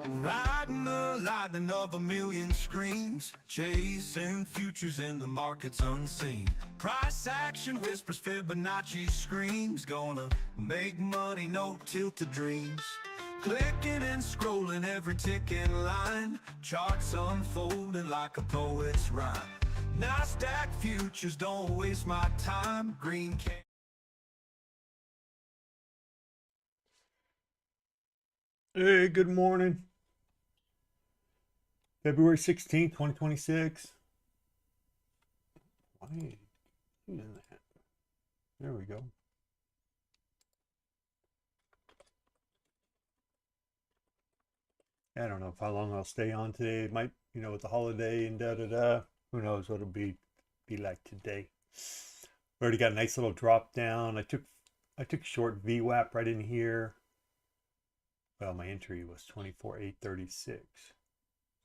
Riding the lightning of a million screens, chasing futures in the markets unseen. Price action whispers, Fibonacci screams, gonna make money, no tilted dreams. Clicking and scrolling every ticking line, charts unfolding like a poet's rhyme. NASDAQ futures, don't waste my time. Green can. Hey, good morning. February 16th, 2026. Why are you doing that? There we go. I don't know how long I'll stay on today. It might, with the holiday and da-da-da. Who knows what it'll be like today. We already got a nice little drop down. I took short VWAP right in here. Well, my entry was 24,836.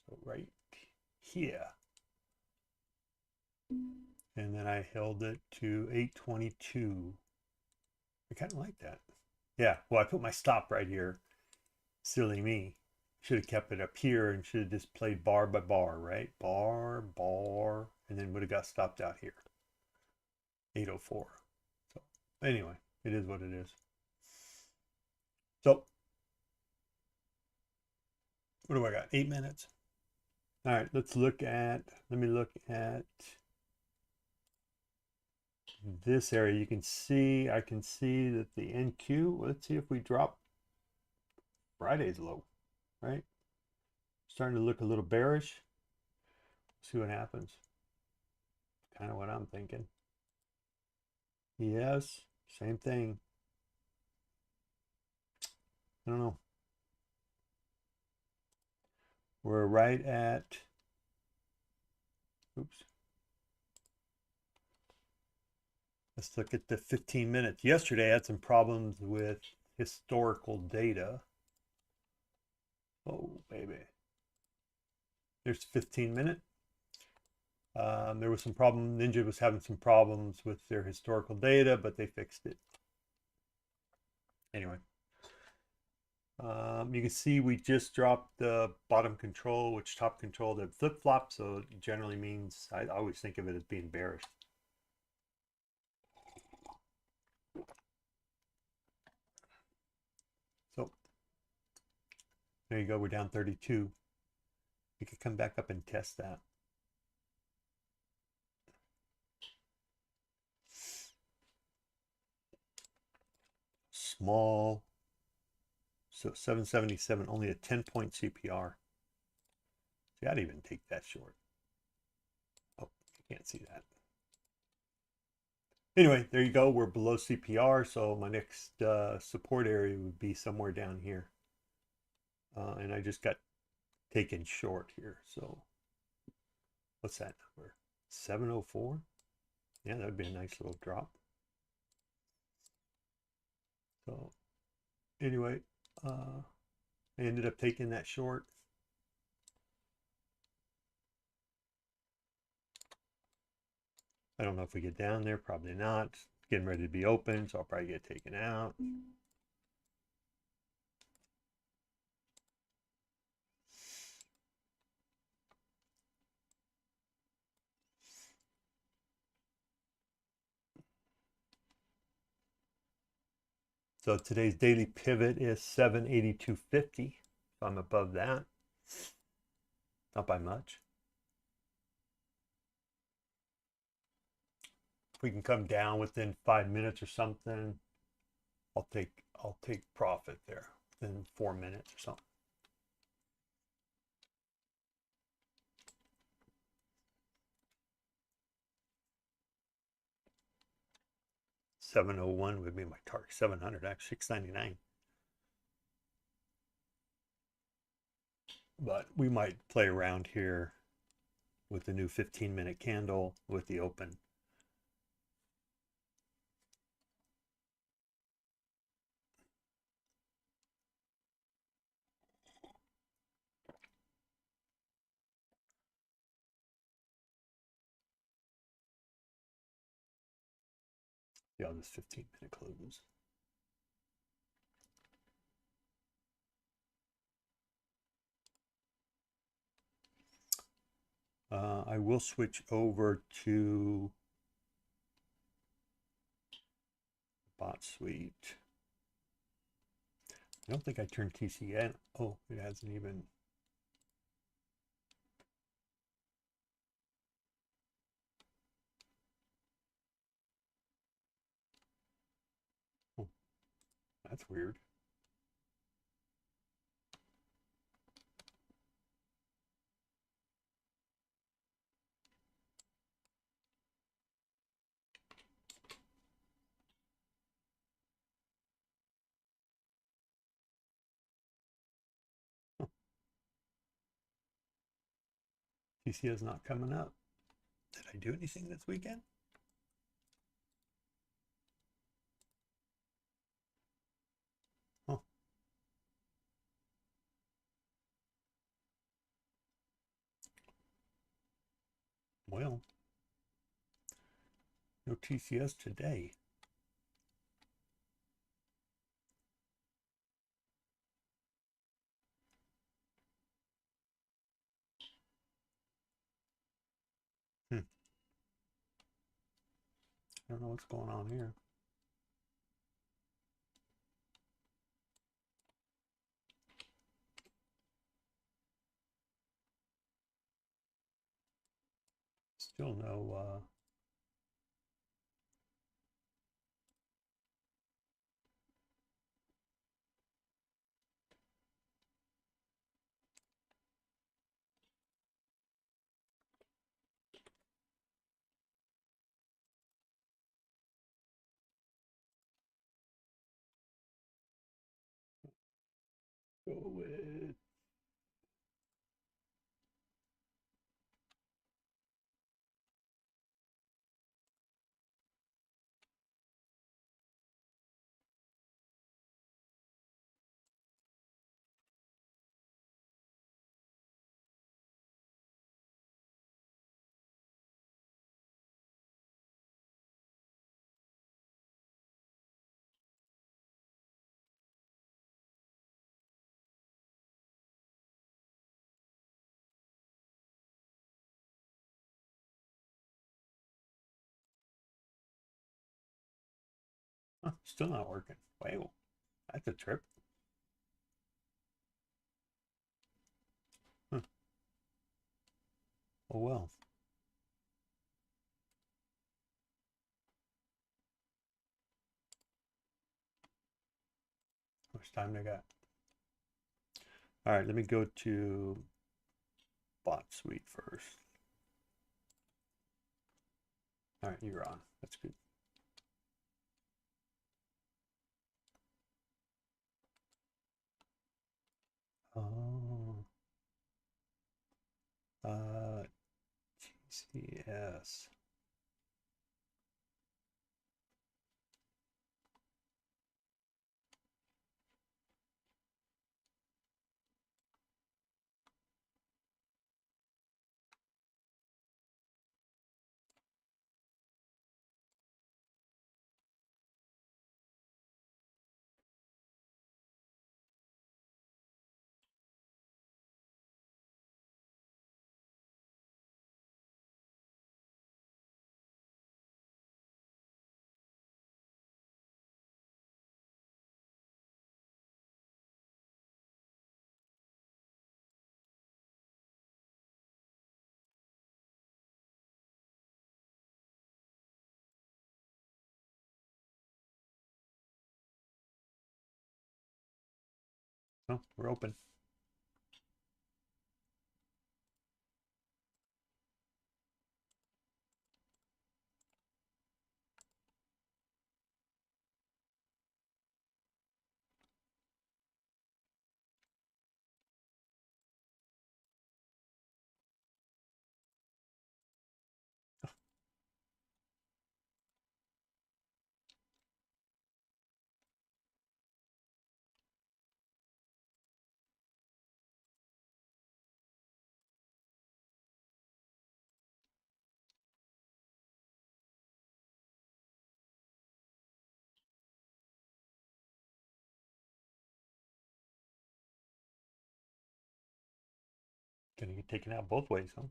So right here. And then I held it to 822. I kind of like that. Yeah, well, I put my stop right here. Silly me. Should have kept it up here and should have just played bar by bar, right? Bar, and then would have got stopped out here. 804. So anyway, it is what it is. So what do I got? 8 minutes. All right, let me look at this area. I can see that the NQ, let's see if we drop Friday's low, right? Starting to look a little bearish. See what happens. Kind of what I'm thinking. Yes, same thing. I don't know. We're right at, oops. Let's look at the 15 minutes. Yesterday I had some problems with historical data. Oh, baby. There's 15 minute. There was some problem. Ninja was having some problems with their historical data, but they fixed it. Anyway. You can see we just dropped the bottom control, which top control that flip-flop, so it generally means, I always think of it as being bearish. So there you go, we're down 32. We could come back up and test that. Small. So 777, only a 10-point CPR. See, I'd even take that short. Oh, you can't see that. Anyway, there you go. We're below CPR, so my next support area would be somewhere down here. And I just got taken short here. So what's that number? 704? Yeah, that would be a nice little drop. So anyway, I ended up taking that short. I don't know if we get down there, probably not. It's getting ready to be open, so I'll probably get taken out. So today's daily pivot is 782.50. So I'm above that. Not by much. If we can come down within 5 minutes or something, I'll take profit there within 4 minutes or something. $701 would be my target. 700, actually 699. But we might play around here with the new 15-minute candle with the open. See how this 15-minute closes. I will switch over to bot suite. I don't think I turned TCN. Oh, it hasn't even. Oh, that's weird. Huh. TCN is not coming up. Did I do anything this weekend? Oh. Well, no TCS today. I don't know what's going on here. Still no. Go with. Huh, still not working. Wow, that's a trip. Huh. Oh well. How much time they got? All right, let me go to bot suite first. All right, you're on. That's good. Oh, TCS. Oh, we're open. Gonna get taken out both ways, huh?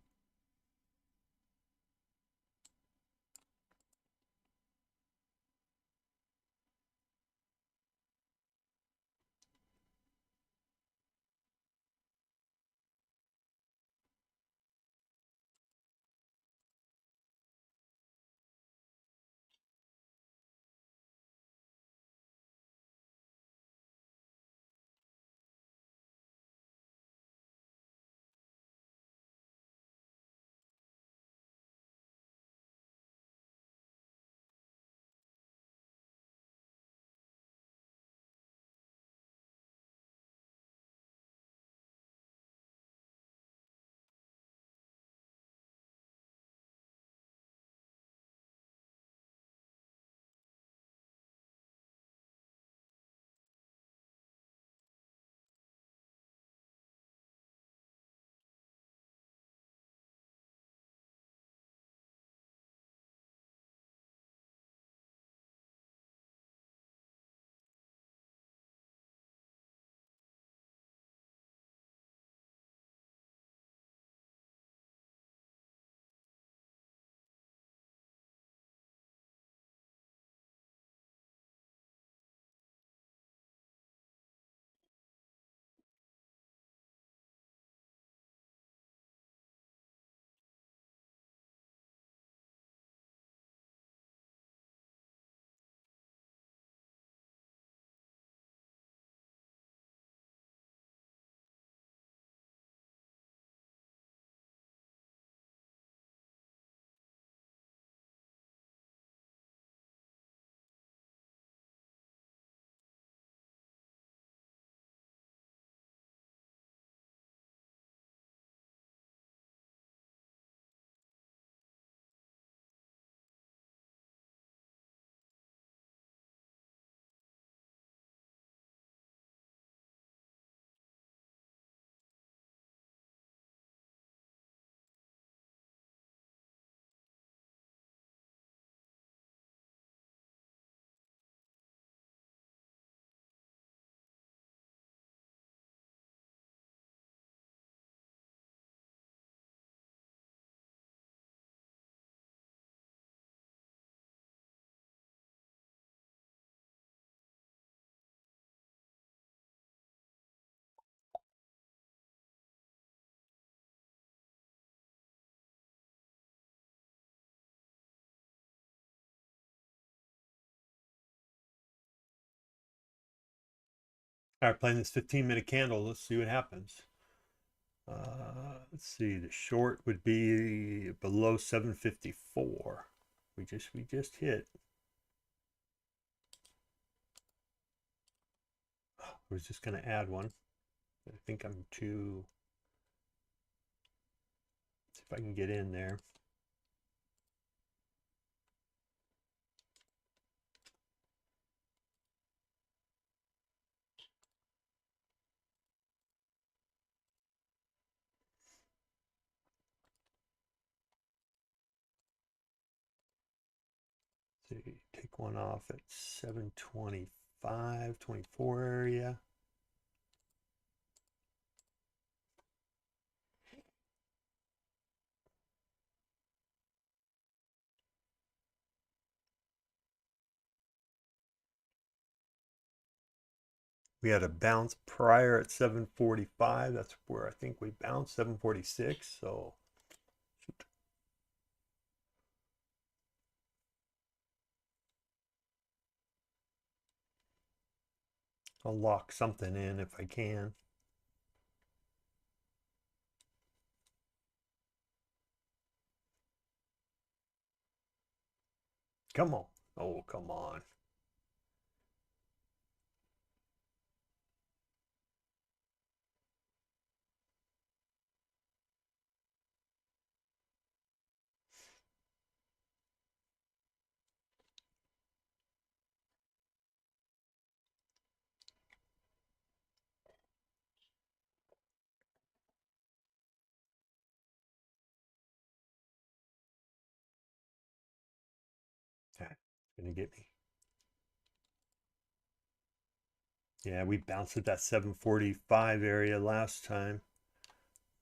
All right, playing this 15-minute candle. Let's see what happens. Let's see. The short would be below 754. We just hit. I was just going to add one. I think I'm too. Let's see if I can get in there. See, take one off at 725, 24 area. We had a bounce prior at 745. That's where I think we bounced, 746. So I'll lock something in if I can. Come on. Oh, come on. Okay, gonna get me. Yeah, we bounced at that 745 area last time.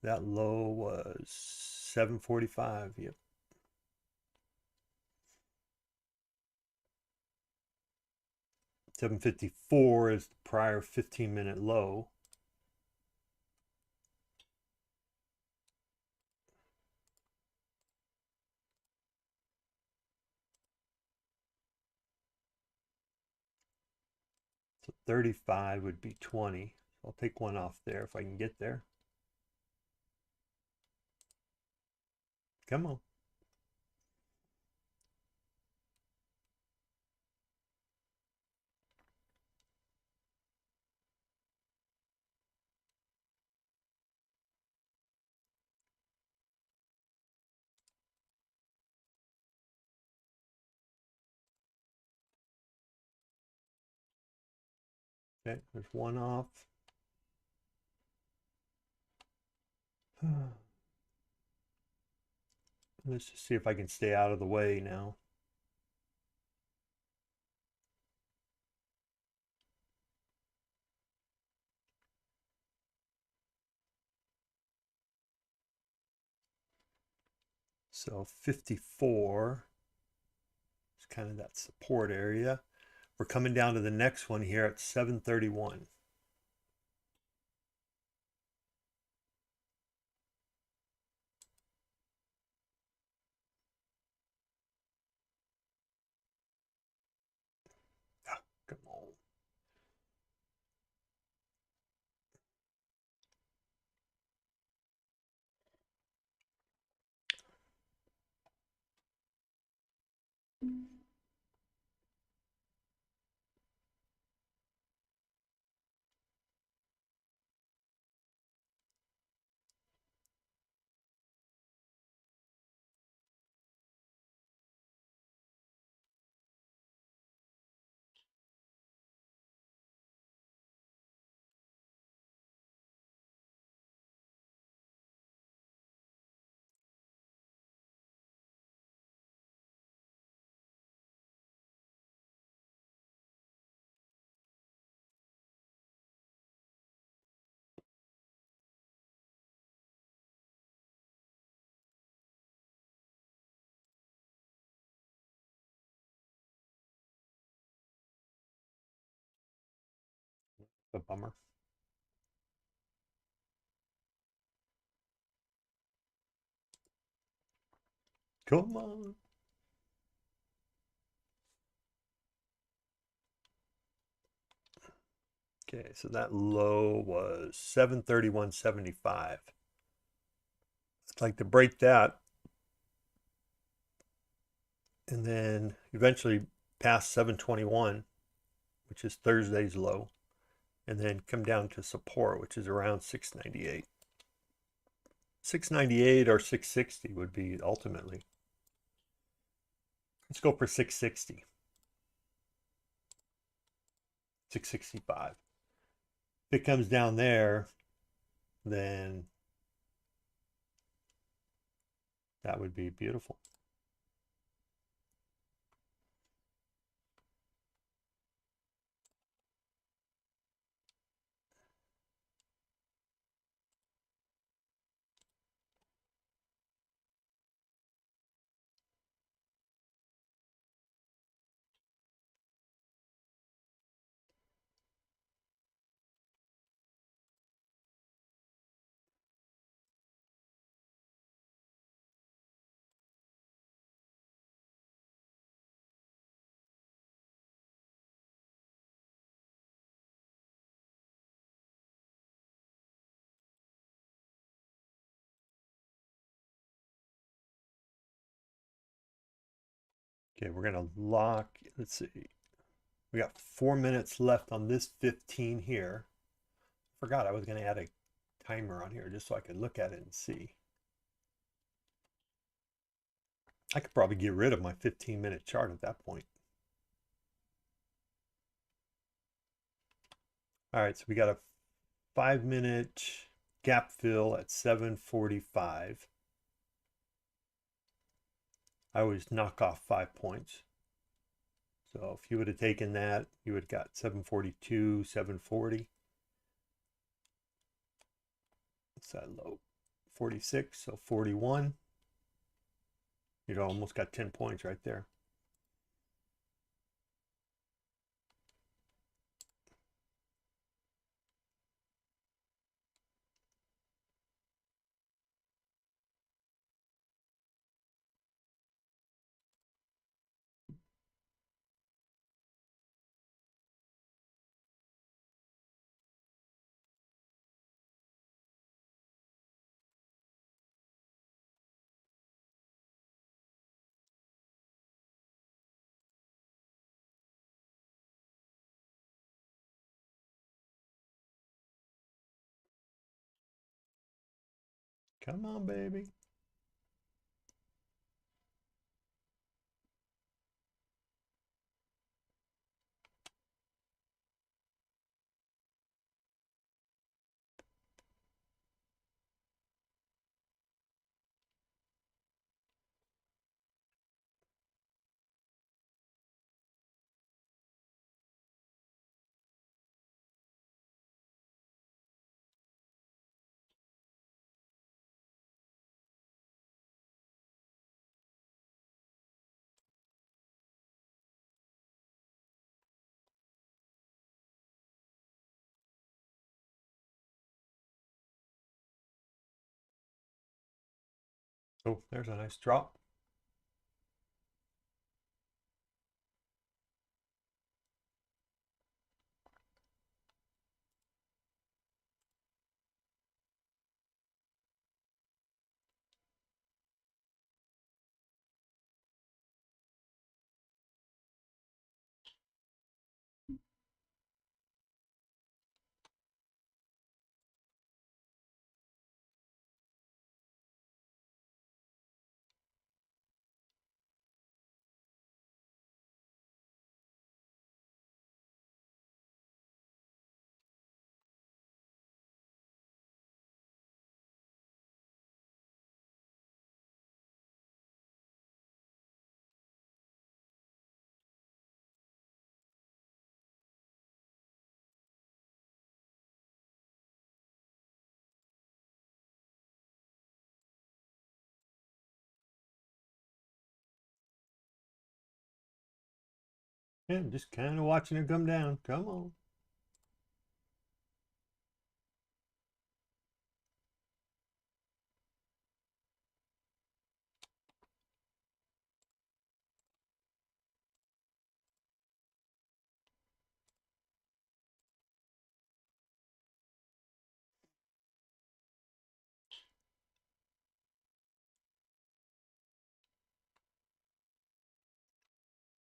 That low was 745. Yep. 754 is the prior 15-minute low. So 35 would be 20. So I'll take one off there if I can get there. Come on. Okay, there's one off. Let's just see if I can stay out of the way now. So 54 is kind of that support area. We're coming down to the next one here at 731. Oh, come on. A bummer. Come on. Okay, so that low was 731.75. I'd like to break that and then eventually pass 721, which is Thursday's low, and then come down to support, which is around 698. 698 or 660 would be ultimately. Let's go for 660. 665. If it comes down there, then that would be beautiful. Okay, we're going to lock, let's see. We got 4 minutes left on this 15 here. Forgot I was going to add a timer on here just so I could look at it and see. I could probably get rid of my 15-minute chart at that point. All right, so we got a 5-minute gap fill at 7:45. I always knock off 5 points. So if you would have taken that, you would have got 742, 740. What's that low? 46, so 41. You almost got 10 points right there. Come on, baby. Oh, there's a nice drop. Yeah, I'm just kind of watching it come down. Come on.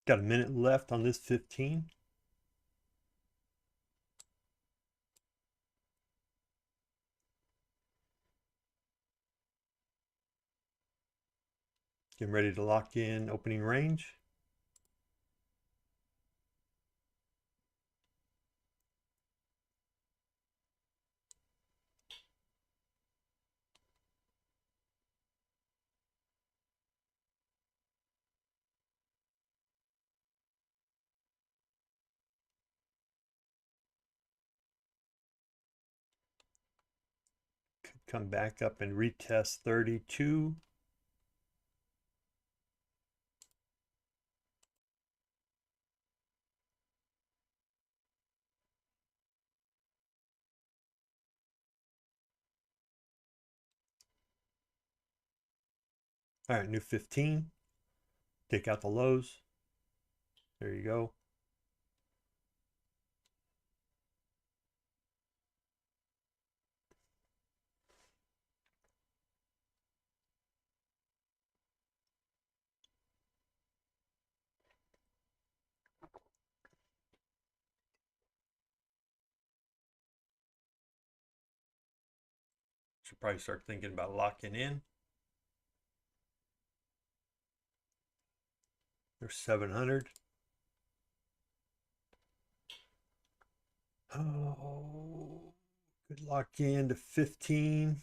Got a minute left on this 15. Getting ready to lock in opening range. Could come back up and retest 32. All right, new 15. Take out the lows. There you go. Should probably start thinking about locking in. There's 700. Oh, could lock in to 15.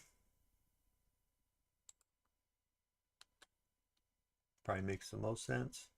Probably makes the most sense.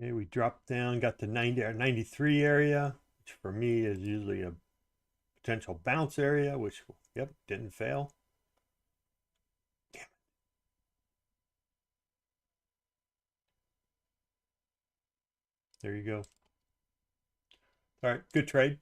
Okay, we dropped down, got to 90 or 93 area, which for me is usually a potential bounce area, which, yep, didn't fail. Damn it. There you go. All right, good trade.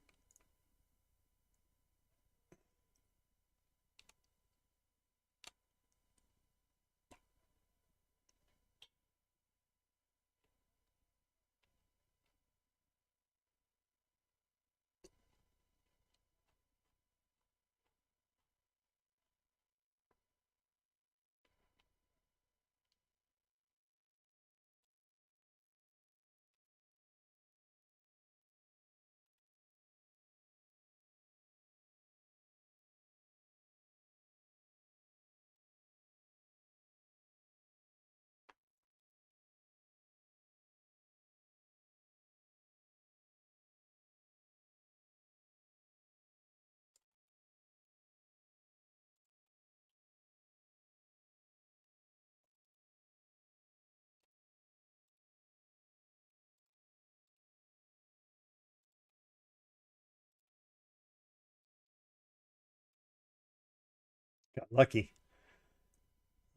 Got lucky.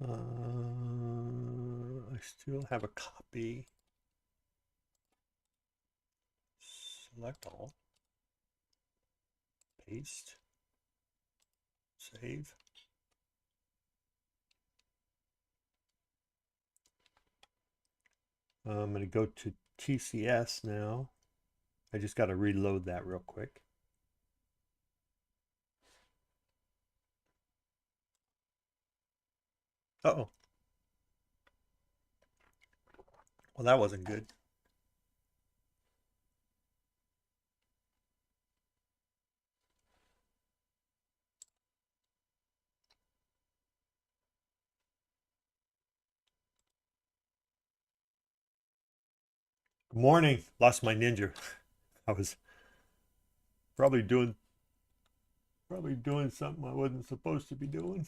I still have a copy. Select all. Paste. Save. I'm going to go to TCS now. I just got to reload that real quick. Uh-oh. Well, that wasn't good. Good morning. Lost my Ninja. I was probably doing something I wasn't supposed to be doing.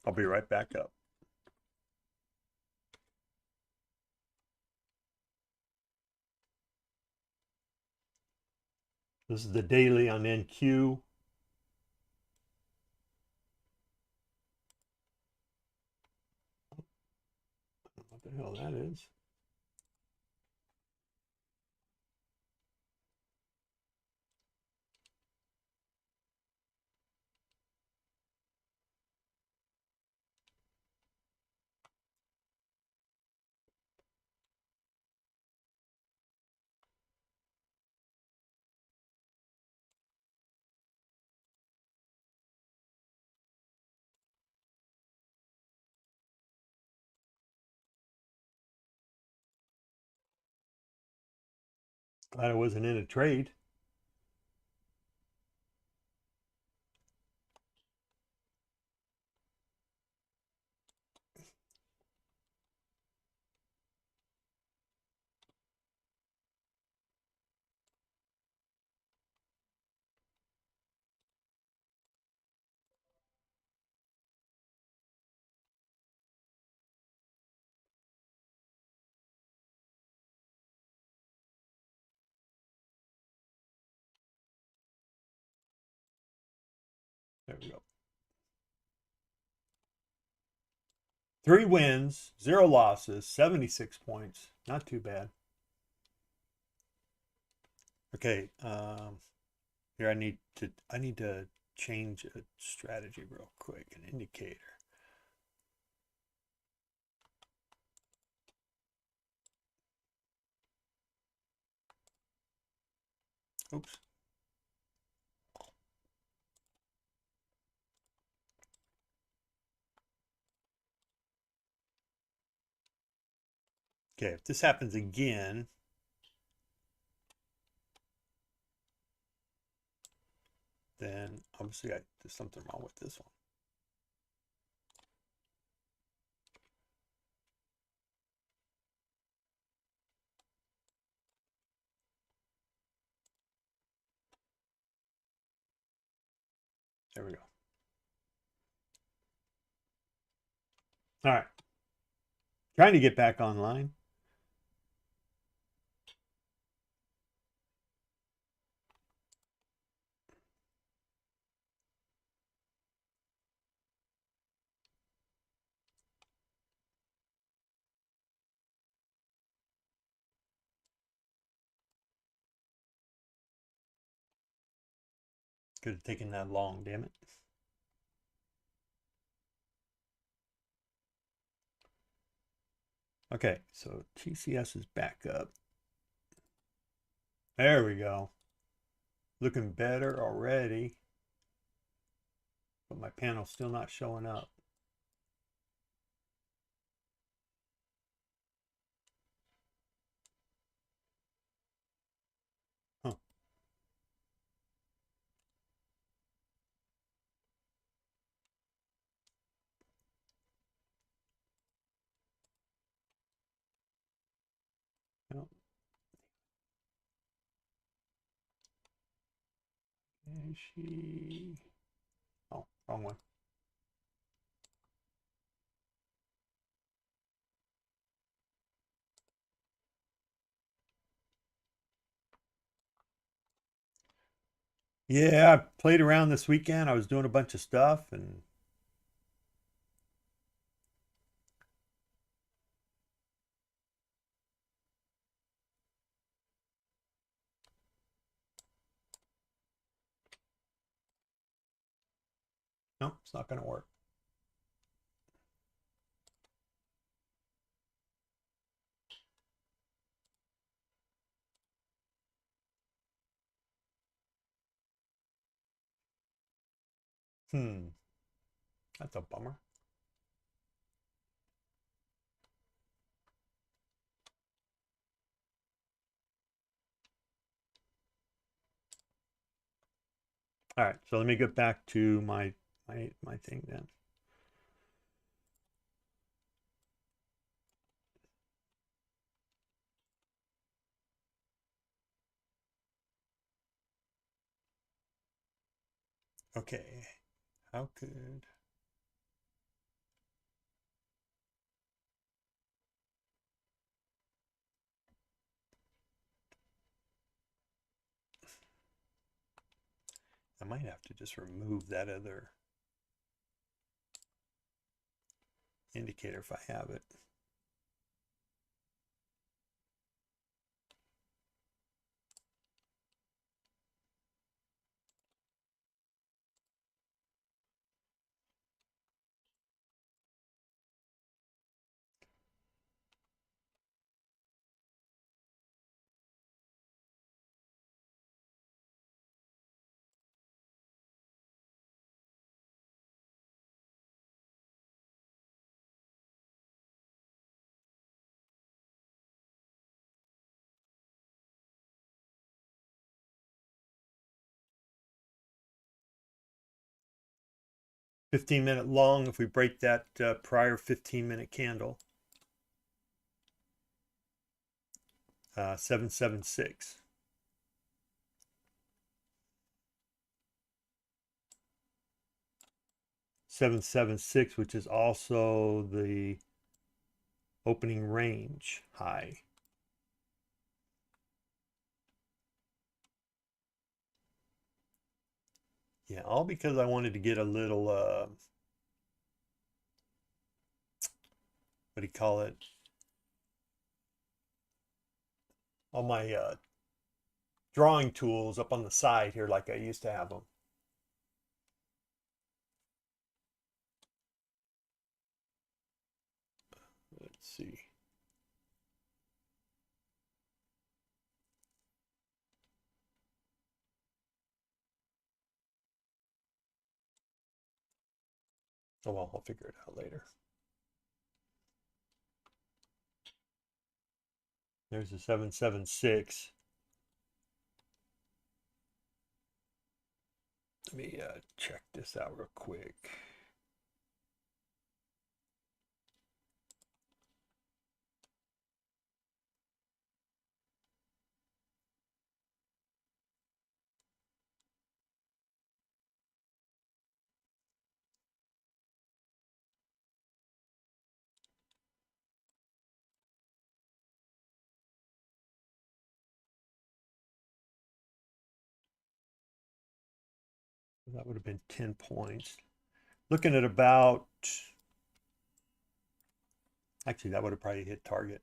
I'll be right back up. This is the daily on NQ. What the hell that is? Glad I wasn't in a trade. There we go. 3 wins, 0 losses, 76 points. Not too bad. Okay, here I need to change a strategy real quick, an indicator. Oops. Okay, if this happens again, then obviously there's something wrong with this one. There we go. All right. Trying to get back online. Could have taken that long, damn it. Okay, so TCS is back up. There we go. Looking better already. But my panel's still not showing up. Huh. Well, is she? Oh, wrong one. Yeah, I played around this weekend. I was doing a bunch of stuff and No, it's not going to work. That's a bummer. All right, so let me get back to my thing then. Okay, how could I might have to just remove that other indicator if I have it. $15-minute long if we break that prior 15-minute candle. 776. $776, which is also the opening range high. Yeah, all because I wanted to get a little what do you call it? All my drawing tools up on the side here like I used to have them. Let's see. Oh well, I'll figure it out later. There's a 776. Let me check this out real quick. That would have been 10 points. Looking at about, actually that would have probably hit target.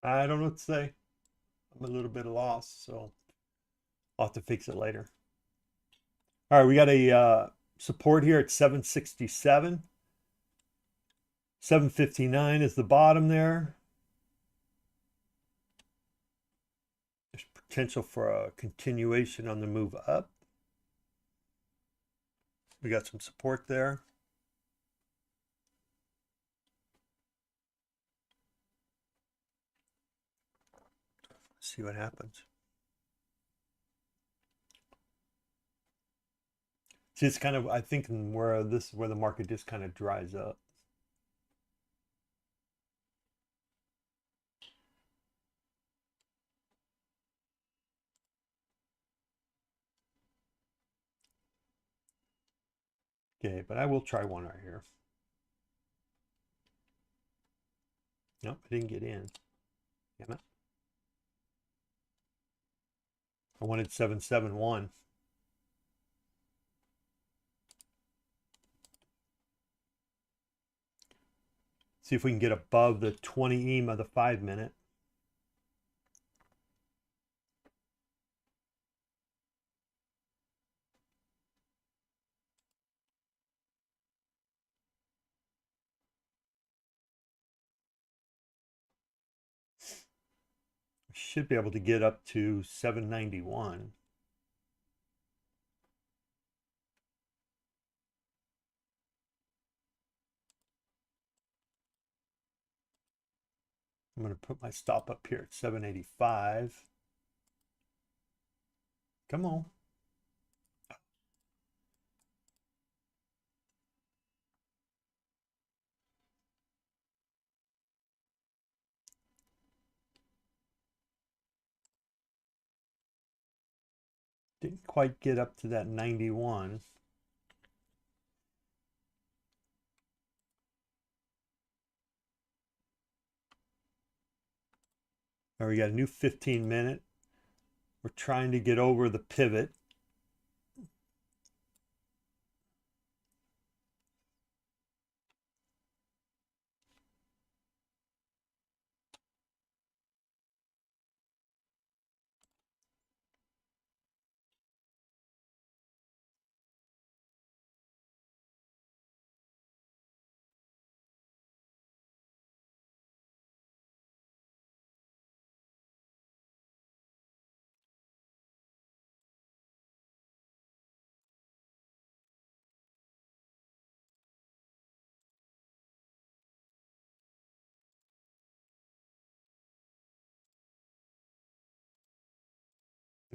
I don't know what to say. I'm a little bit lost, so I'll have to fix it later. All right, we got a support here at 767. 759 is the bottom there. There's potential for a continuation on the move up. We got some support there. Let's see what happens. See, it's kind of, I think, where this is where the market just kind of dries up. Okay, but I will try one right here. Nope, I didn't get in. Damn it. I wanted 771. See if we can get above the 20 EMA, the 5-minute. Should be able to get up to 791. I'm going to put my stop up here at 785. Come on. Didn't quite get up to that 91. Now we got a new 15-minute. We're trying to get over the pivot.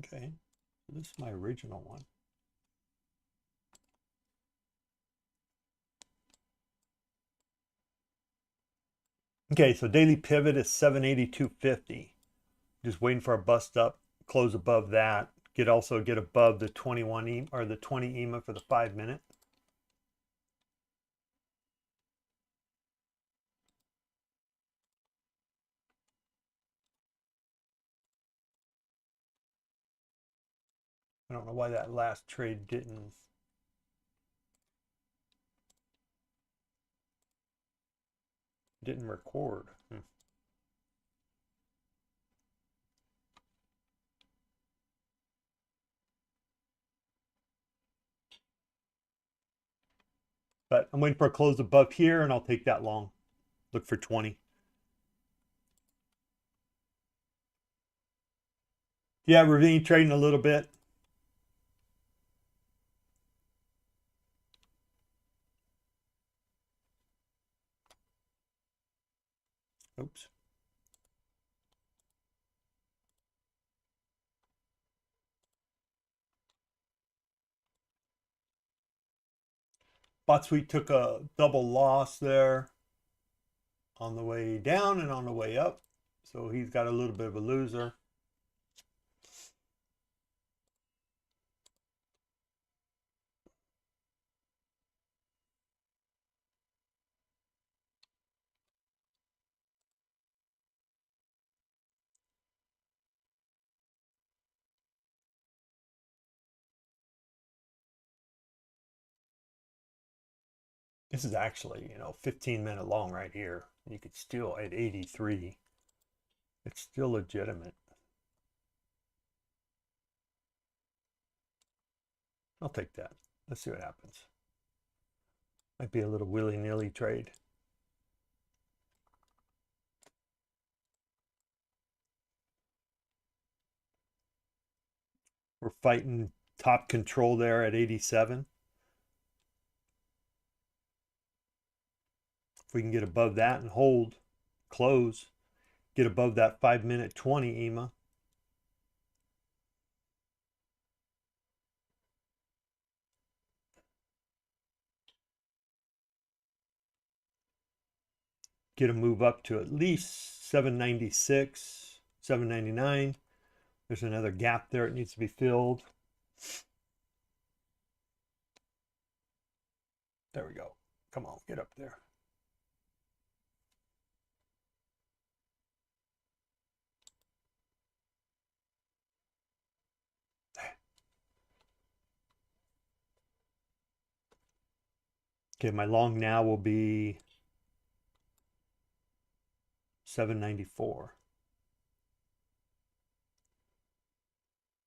Okay, this is my original one. Okay, so daily pivot is 782.50. Just waiting for a bust up, close above that. Also get above the 21 EMA or the 20 EMA for the 5-minute. I don't know why that last trade didn't record. But I'm waiting for a close above here, and I'll take that long. Look for 20. Yeah, ravine trading a little bit. Oops. Bot took a double loss there on the way down and on the way up. So he's got a little bit of a loser. This is actually, 15-minute long right here. You could still at 83. It's still legitimate. I'll take that. Let's see what happens. Might be a little willy-nilly trade. We're fighting top control there at 87. If we can get above that and hold, close, get above that 5-minute 20 EMA. Get a move up to at least 796, 799. There's another gap there. It needs to be filled. There we go. Come on, get up there. Okay, my long now will be 794.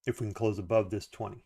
If we can close above this 20.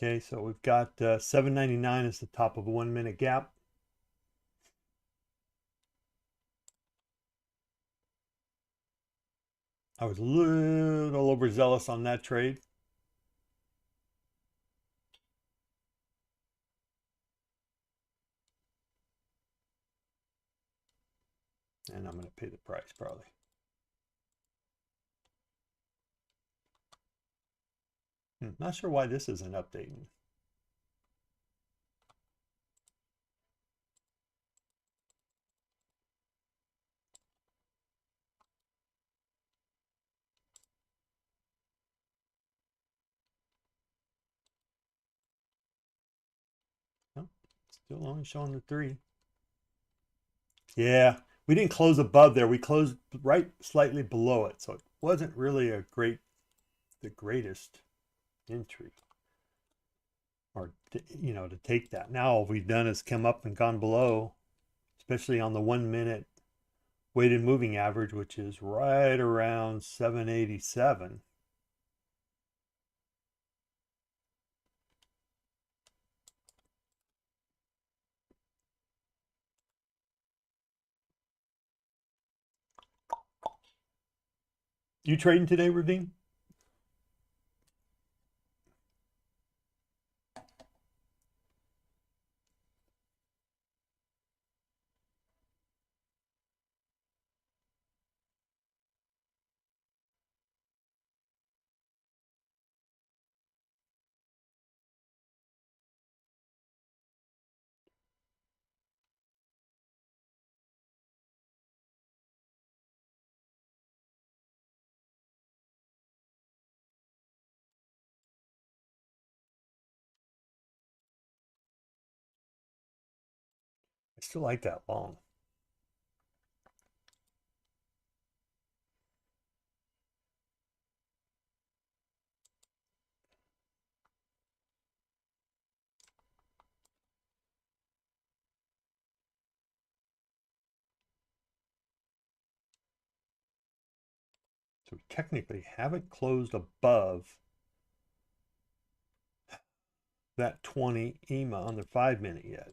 Okay, so we've got 799 as the top of a 1-minute gap. I was a little overzealous on that trade. And I'm going to pay the price probably. Not sure why this isn't updating. Oh, still only showing the 3. Yeah, we didn't close above there. We closed right slightly below it. So it wasn't really the greatest entry. Or, to take that. Now all we've done is come up and gone below, especially on the 1-minute weighted moving average, which is right around 787. You trading today, Ravine? I still like that long. So we technically haven't closed above that 20 EMA on the 5-minute yet.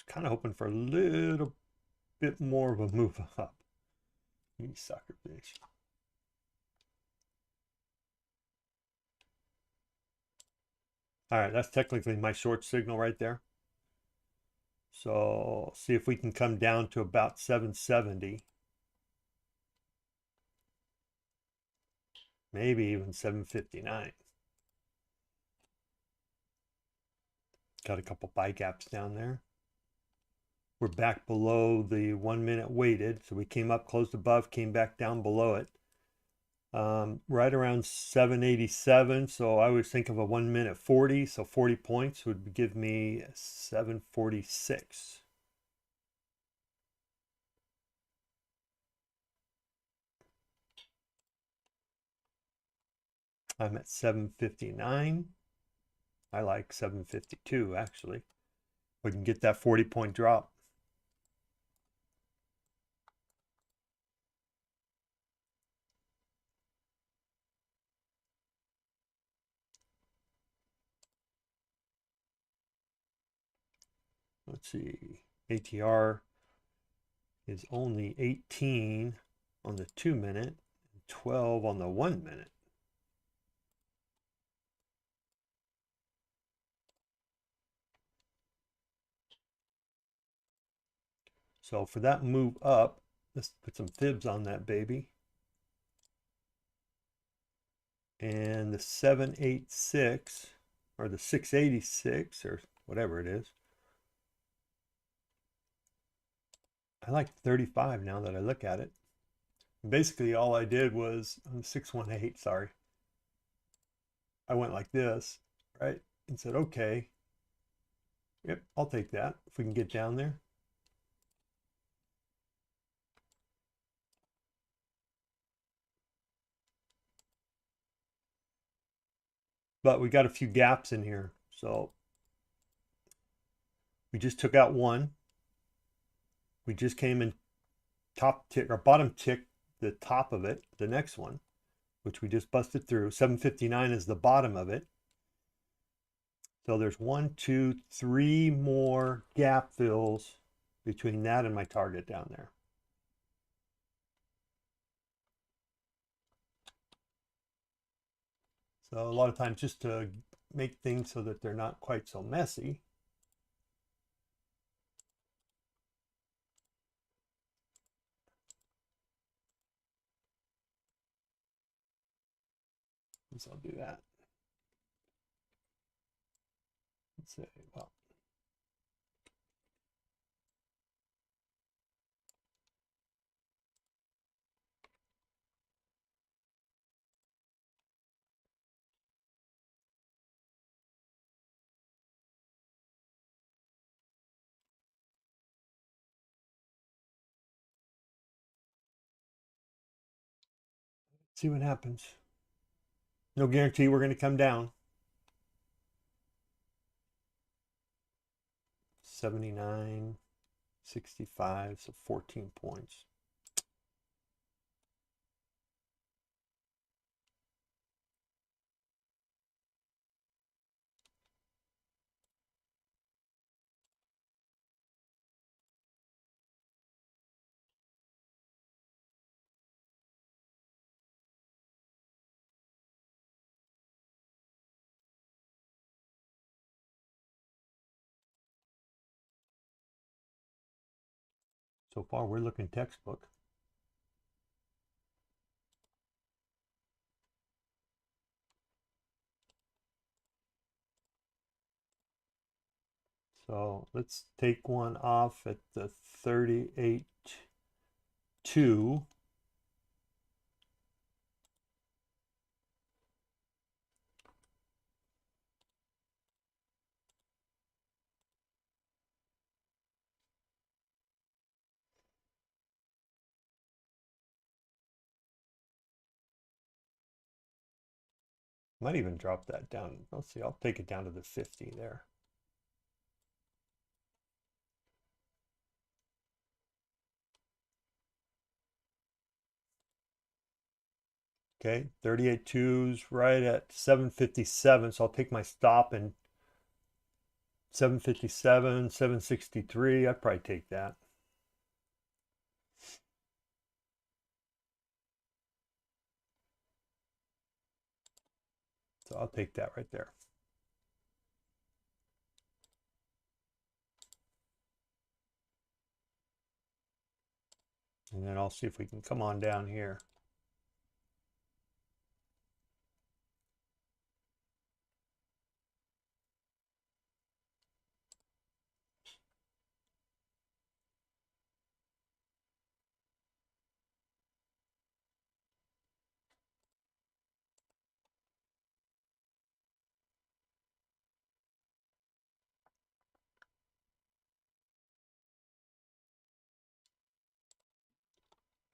Kind of hoping for a little bit more of a move up. You sucker bitch. All right, that's technically my short signal right there. So see if we can come down to about 770. Maybe even 759. Got a couple buy gaps down there. We're back below the 1 minute weighted. So we came up, closed above, came back down below it. Right around 787. So I would think of a 1 minute 40. So 40 points would give me 746. I'm at 759. I like 752 actually. We can get that 40-point drop. Let's see. ATR is only 18 on the 2 minute, 12 on the 1 minute. So for that move up, let's put some fibs on that baby. And the 786 or the 686 or whatever it is. I like 35 now that I look at it. Basically all I did was on 618, sorry. I went like this, right? And said, okay, yep, I'll take that if we can get down there. But we got a few gaps in here. So we just took out one. We just came in top tick or bottom tick the top of it, the next one, which we just busted through. 759 is the bottom of it. So there's 1, 2, 3 more gap fills between that and my target down there. So a lot of times just to make things so that they're not quite so messy. So I'll do that. Let's say, well, see what happens. No guarantee we're going to come down. 79, 65, so 14 points. So far, we're looking textbook. So let's take one off at the 38.2. Might even drop that down. Let's see, I'll take it down to the 50 there. Okay, 38.2s right at 757. So I'll take my stop in 757, 763. I'd probably take that. So I'll take that right there. And then I'll see if we can come on down here.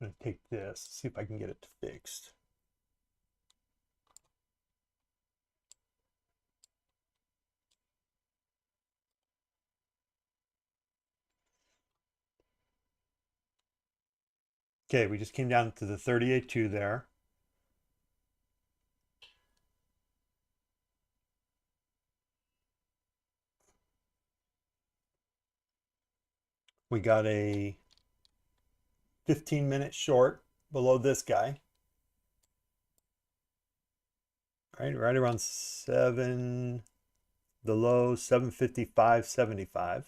I'm going to take this, see if I can get it fixed. Okay, we just came down to the 38.2 there. We got a 15-minute short below this guy. Right around 7, the low 755.75.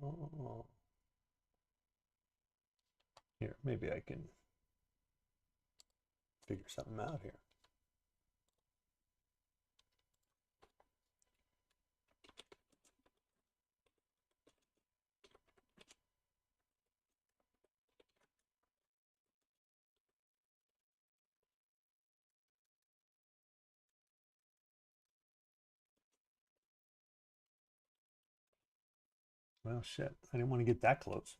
Oh. Here, maybe I can figure something out here. Well, shit, I didn't want to get that close.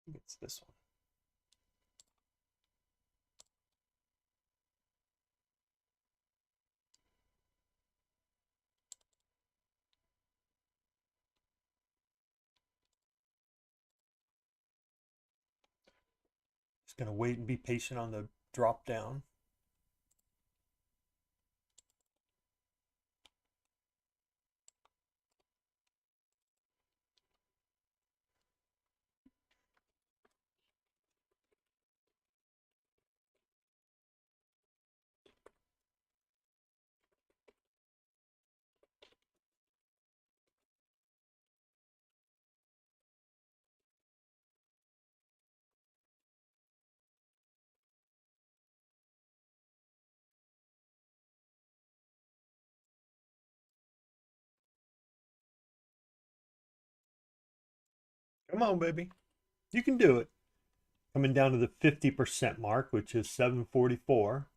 I think it's this one. Just gonna wait and be patient on the drop down. Come on, baby. You can do it. Coming down to the 50% mark, which is 744.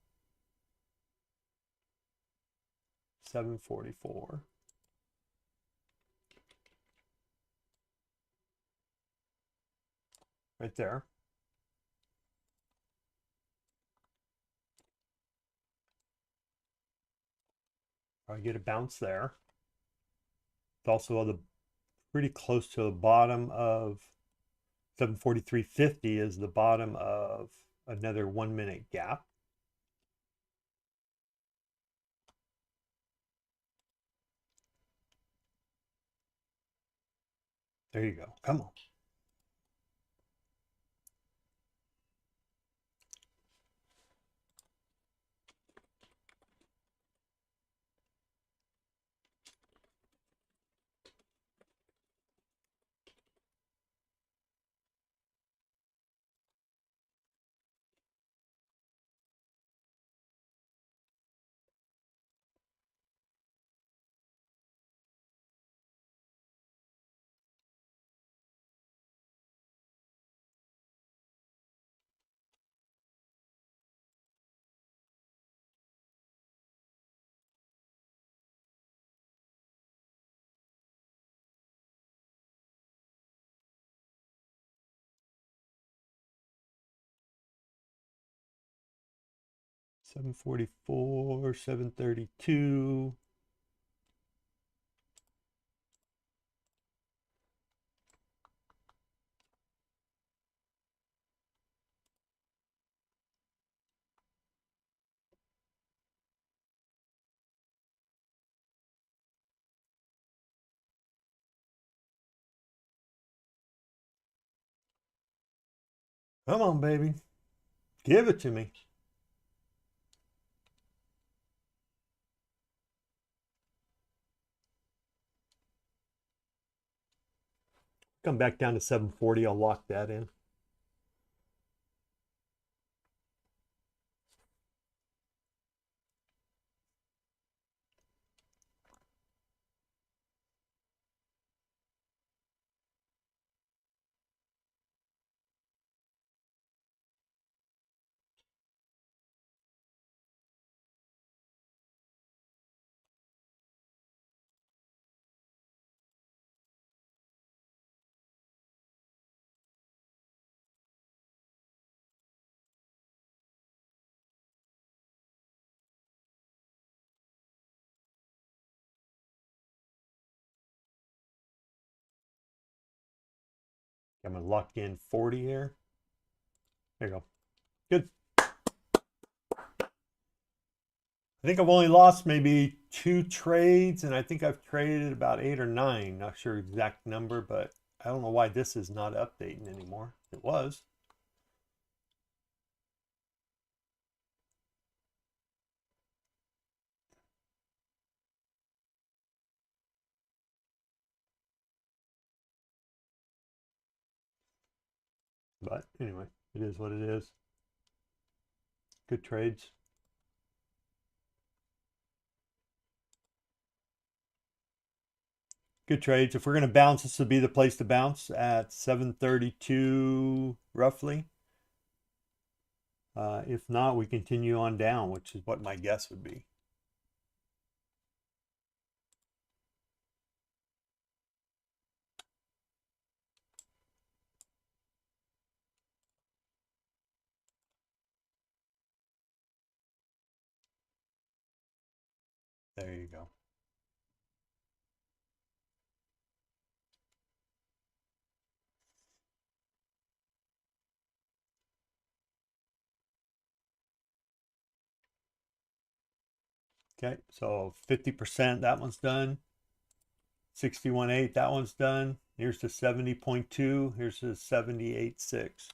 744. Right there. I get a bounce there. It's also pretty close to the bottom of 743.50 is the bottom of another 1 minute gap. There you go. Come on. 744, 732. Come on, baby. Give it to me. Come back down to 740. I'll lock that in. I'm going to lock in 40 here. There you go. Good. I think I've only lost maybe 2 trades, and I think I've traded about 8 or 9. Not sure exact number, but I don't know why this is not updating anymore. It was. But anyway, it is what it is. Good trades. Good trades. If we're going to bounce, this would be the place to bounce at 732 roughly. If not, we continue on down, which is what my guess would be. There you go. Okay, so 50%, that one's done. 61.8, that one's done. Here's the 70.2. Here's the 78.6.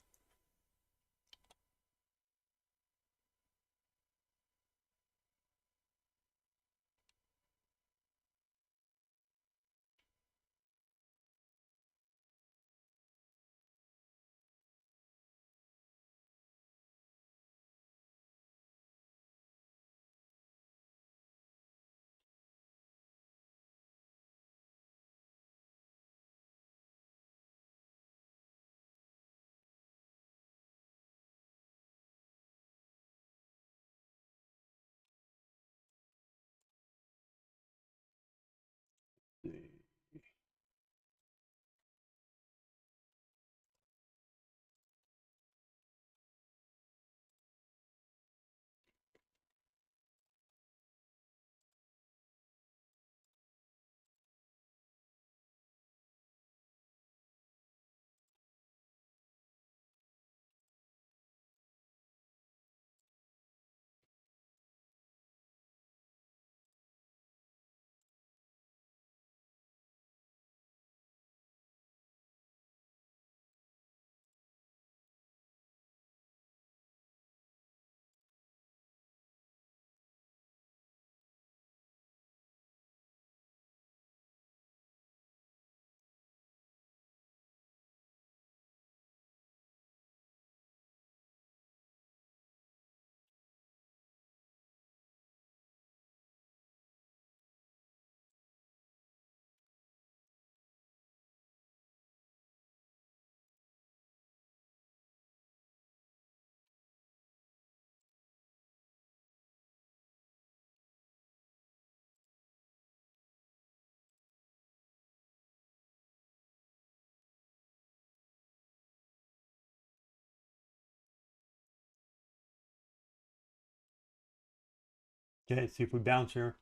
Okay, see if we bounce here.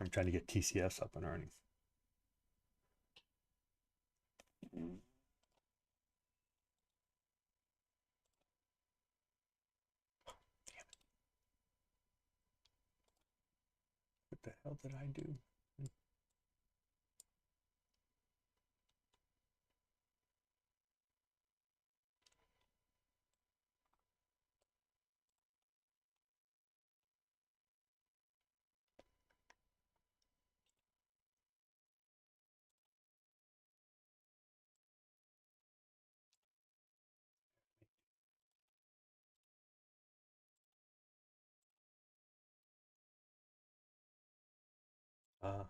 I'm trying to get TCS up and earnings. What the hell did I do? Uh,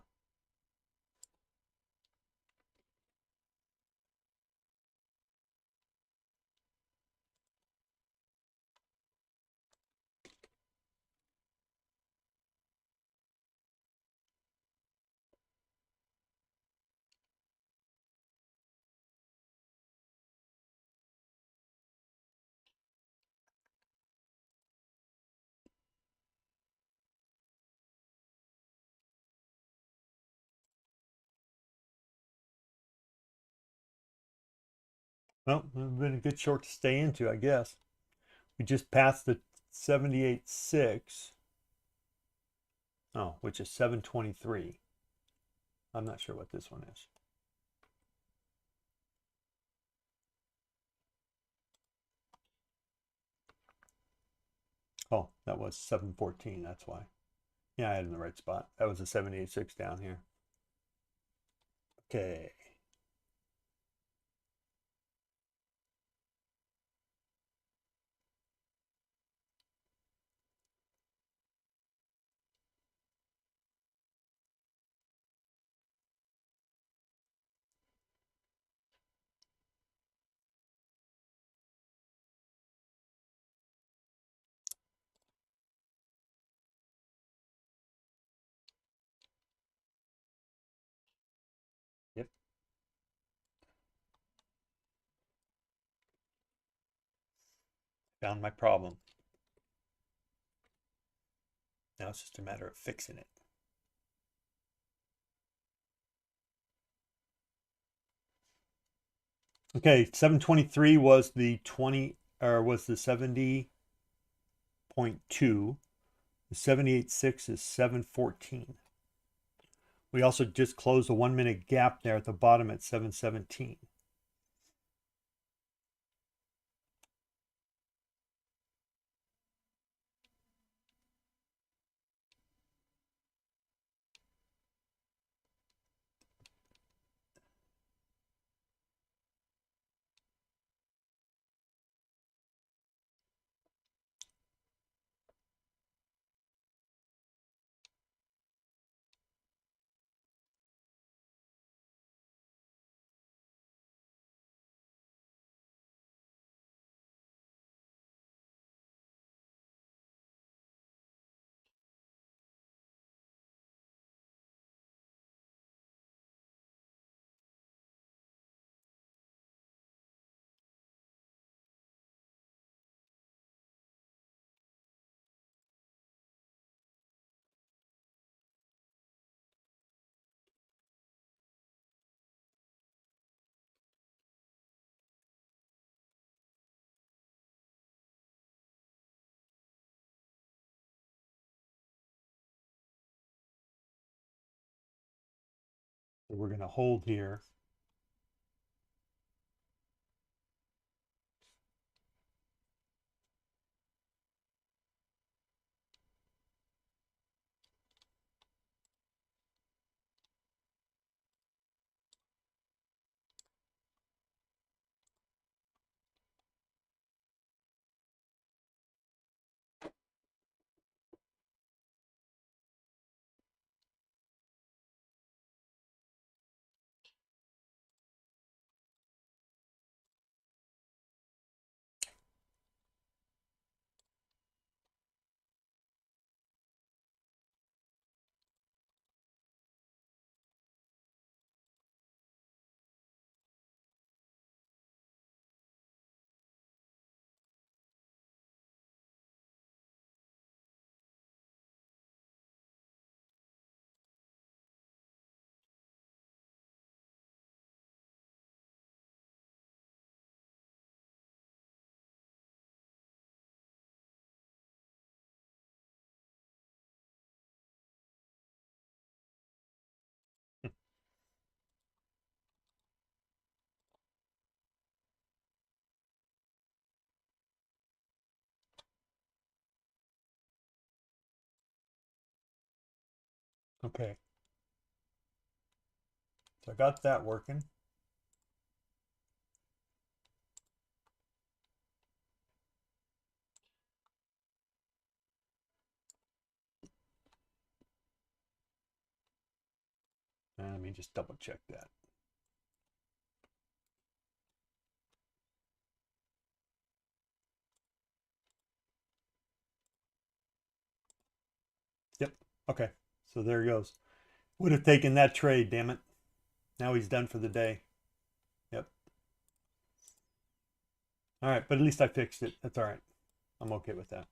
well, it's been a good short to stay into, I guess. We just passed the 78.6. Oh, which is 723. I'm not sure what this one is. Oh, that was 714. That's why. Yeah, I had it in the right spot. That was a 786 down here. Okay. Yep. Found my problem. Now it's just a matter of fixing it. Okay, 723 was the 20 or was the 70.2. The 78.6 is 714. We also just closed a 1 minute gap there at the bottom at 717. So we're going to hold here. Okay. So I got that working. And let me just double check that. Yep. Okay. So there he goes. Would have taken that trade, damn it. Now he's done for the day. Yep. All right, but at least I fixed it. That's all right. I'm okay with that.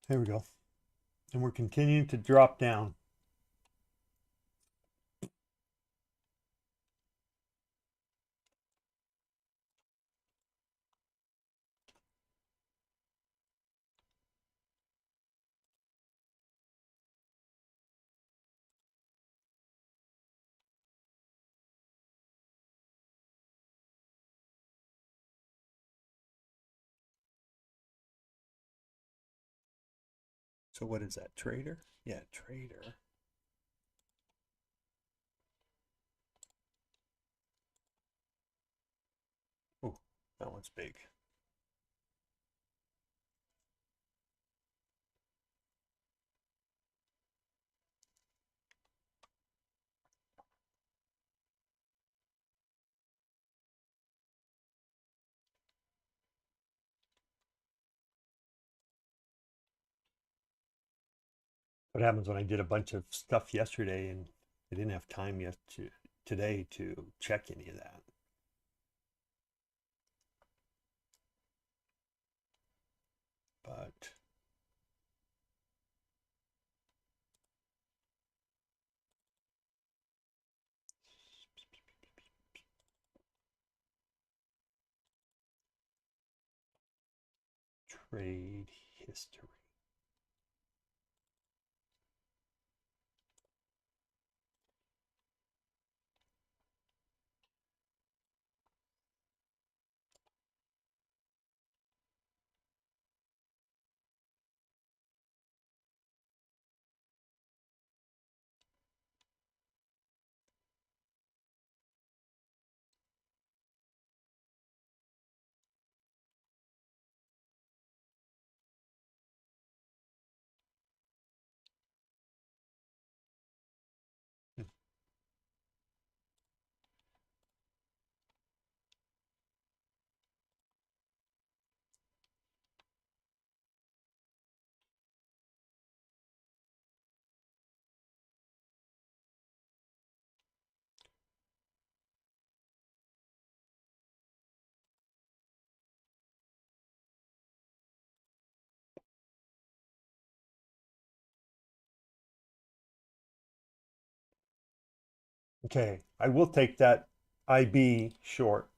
There we go. And we're continuing to drop down. So what is that, trader? Yeah, trader. Oh, that one's big. What happens when I did a bunch of stuff yesterday and I didn't have time yet today to check any of that. But trade history. Okay, I will take that IB short.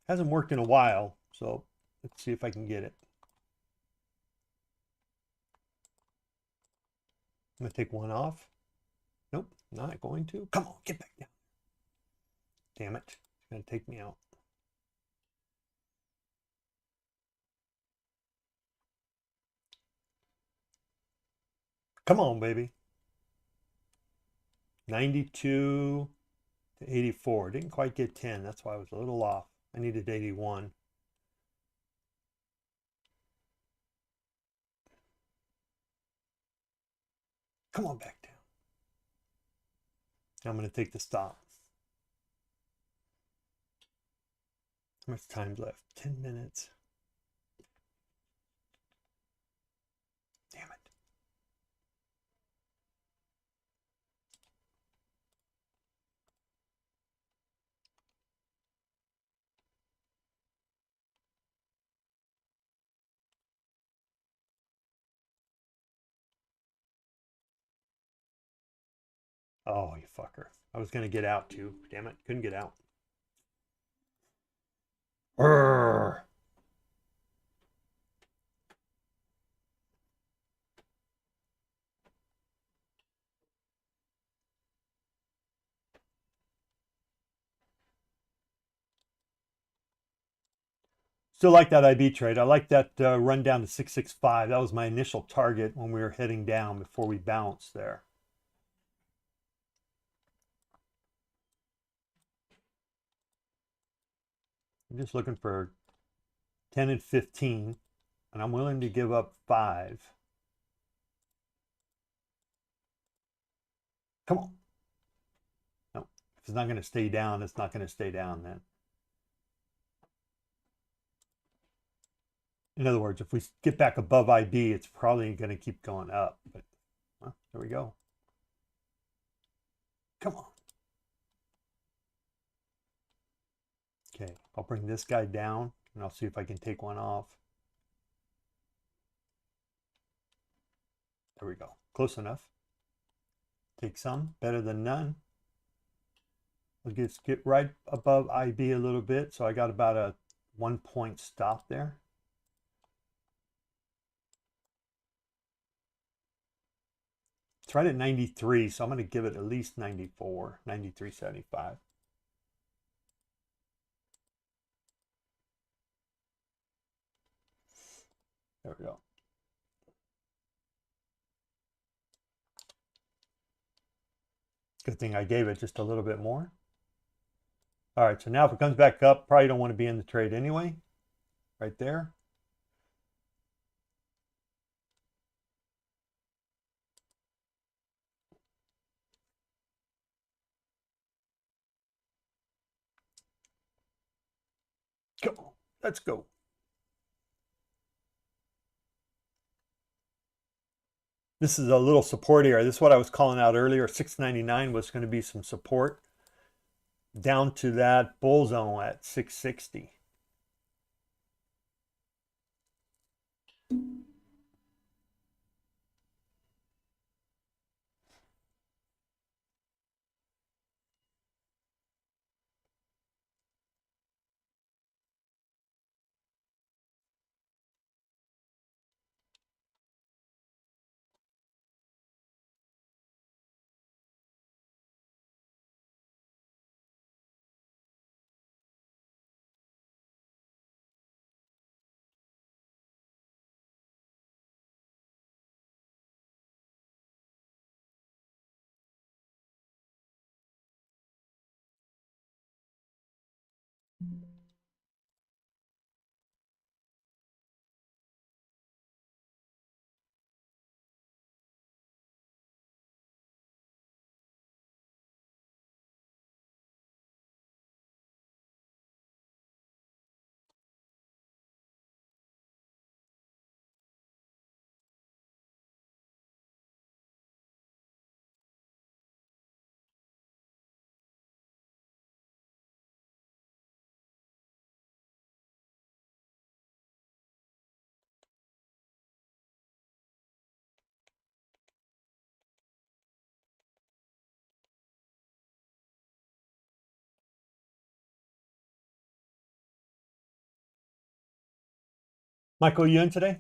Hasn't worked in a while, so let's see if I can get it. I'm gonna take one off. Nope, not going to. Come on, get back down. Damn it, it's gonna take me out. Come on, baby. 92 to 84. Didn't quite get 10. That's why I was a little off. I needed 81. Come on back down. Now I'm going to take the stop. How much time left? 10 minutes. Damn it. Oh, you fucker. I was going to get out too. Damn it. Couldn't get out. Urgh. Still like that IB trade. I like that run down to 665. That was my initial target when we were heading down before we bounced there. I'm just looking for 10 and 15, and I'm willing to give up 5. Come on. No, if it's not going to stay down, it's not going to stay down then. In other words, if we get back above IB, it's probably going to keep going up. But well, there we go. Come on. Okay, I'll bring this guy down, and I'll see if I can take one off. There we go. Close enough. Take some. Better than none. Let's get right above IB a little bit. So I got about a 1 point stop there. It's right at 93, so I'm going to give it at least 94, 93.75. There we go. Good thing I gave it just a little bit more. All right, so now if it comes back up, probably don't want to be in the trade anyway. Right there. Come on, let's go. This is a little support area. This is what I was calling out earlier. 699 was going to be some support down to that bull zone at 660. Michael, you in today?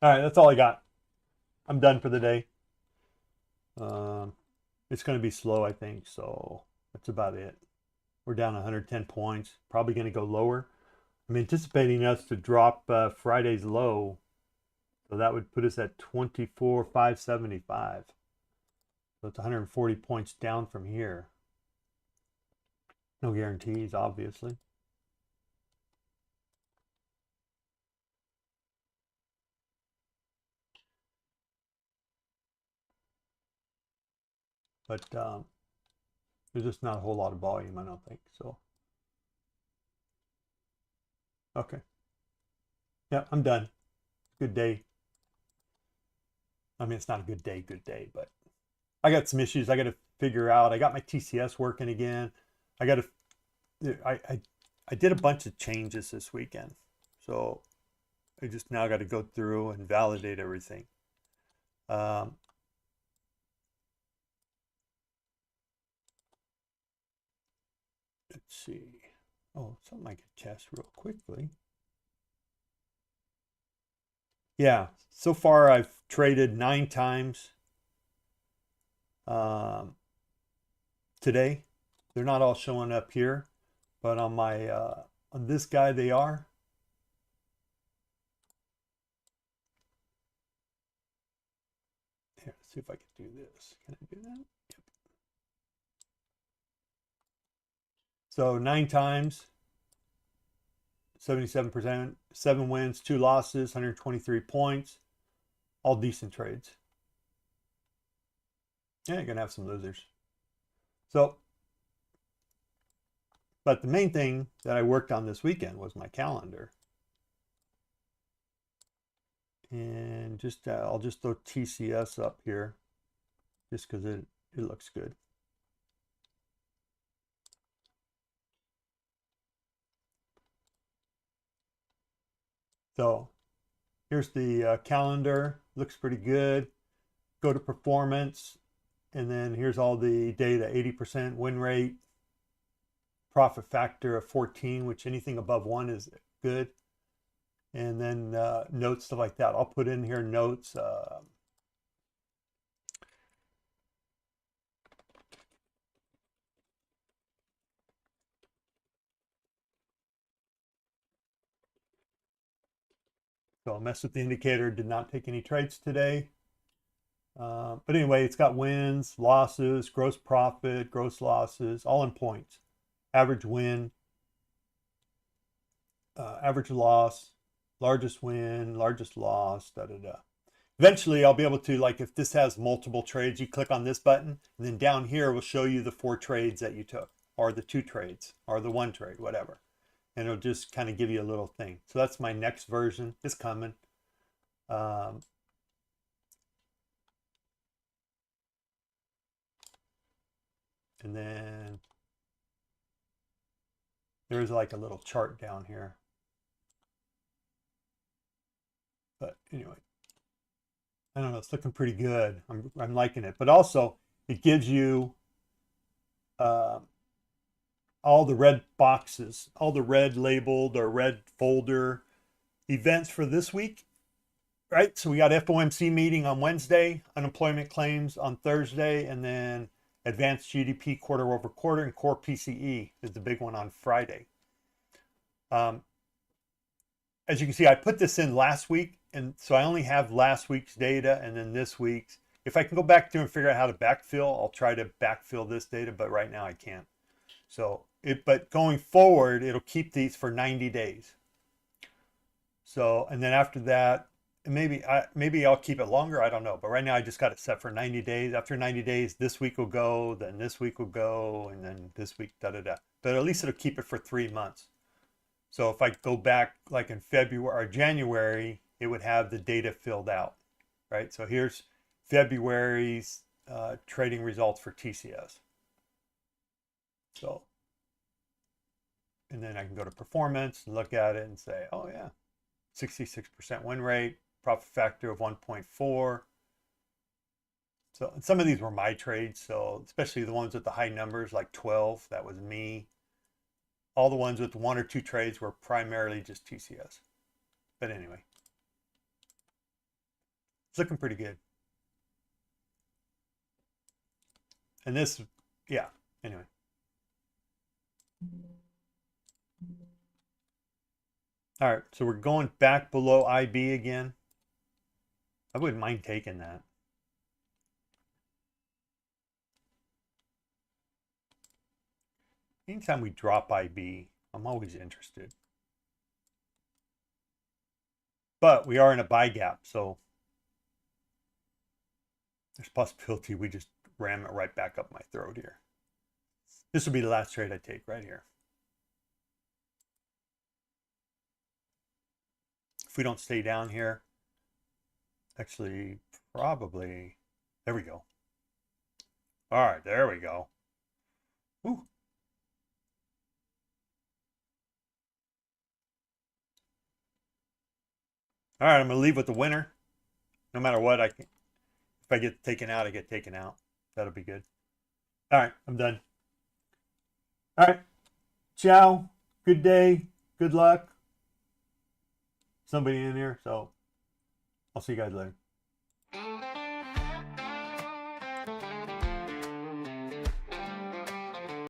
All right, that's all I got. I'm done for the day. It's going to be slow, I think, so that's about it. We're down 110 points. Probably going to go lower. I'm anticipating us to drop Friday's low, so that would put us at 24,575. So it's 140 points down from here. No guarantees, obviously. But there's just not a whole lot of volume, I don't think. So, okay. Yeah, I'm done. Good day. I mean, it's not a good day, but I got some issues I got to figure out. I got my TCS working again. I got to, I did a bunch of changes this weekend. So I just now got to go through and validate everything. Let's see. Oh, something I could test real quickly. Yeah, so far I've traded 9 times today. They're not all showing up here, but on my on this guy they are. Here, let's see if I can do this. Can I do that? Yep. So 9 times, 77%, 7 wins, 2 losses, 123 points, all decent trades. Yeah, you're gonna have some losers. So, but the main thing that I worked on this weekend was my calendar. And just I'll just throw TCS up here just because it looks good. So here's the calendar, looks pretty good. Go to performance, and then here's all the data: 80% win rate, profit factor of 14, which anything above 1 is good. And then notes, stuff like that. I'll put in here notes. So I'll mess with the indicator. Did not take any trades today. But anyway, it's got wins, losses, gross profit, gross losses, all in points. Average win, average loss, largest win, largest loss, da da da. Eventually, I'll be able to, like, if this has multiple trades, you click on this button, and then down here will show you the 4 trades that you took, or the 2 trades, or the 1 trade, whatever. And it'll just kind of give you a little thing. So that's my next version. It's coming. And then there's like a little chart down here. But anyway, I don't know. It's looking pretty good. I'm liking it. But also, it gives you all the red boxes, all the red labeled or red folder events for this week, right? So we got FOMC meeting on Wednesday, unemployment claims on Thursday, and then advanced GDP quarter over quarter, and core PCE is the big one on Friday. As you can see, I put this in last week, and so I only have last week's data and then this week's. If I can go back through and figure out how to backfill, I'll try to backfill this data, but right now I can't. So but going forward, it'll keep these for 90 days. So, and then after that, maybe I'll keep it longer. I don't know. But right now I just got it set for 90 days. After 90 days, this week will go, then this week will go, and then this week, da da da. But at least it'll keep it for 3 months. So if I go back like in February or January, it would have the data filled out, right? So here's February's trading results for TCS. So, and then I can go to performance and look at it and say, oh yeah, 66% win rate, profit factor of 1.4. So and some of these were my trades. So especially the ones with the high numbers, like 12, that was me. All the ones with 1 or 2 trades were primarily just TCS. But anyway, it's looking pretty good. And this, yeah, anyway. All right, so we're going back below IB again. I wouldn't mind taking that. Anytime we drop IB, I'm always interested. But we are in a buy gap, so there's a possibility we just ram it right back up my throat here. This will be the last trade I take right here. If we don't stay down here, actually, probably, there we go. All right, there we go. Woo. All right, I'm going to leave with the winner. No matter what, if I get taken out, I get taken out. That'll be good. All right, I'm done. All right. Ciao. Good day. Good luck. Somebody in here, so I'll see you guys later.